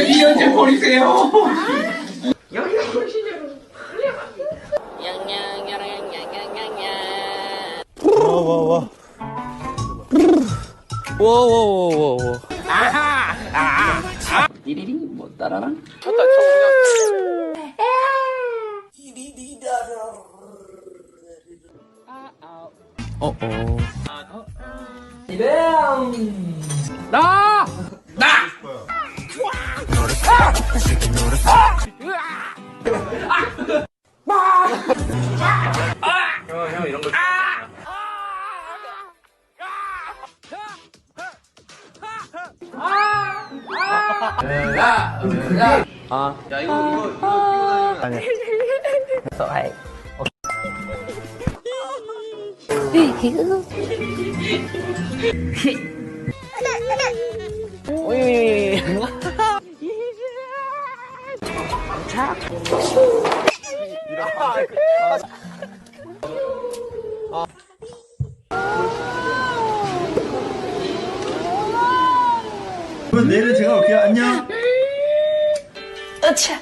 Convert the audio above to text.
이런데 버리세요. 와와와와와. 띠리리 뭐 따라랑. 나! 형 이런 거. 야 이거 아니. 아이. 오이. 그럼 내일은 제가 올게요. 안녕. 으차,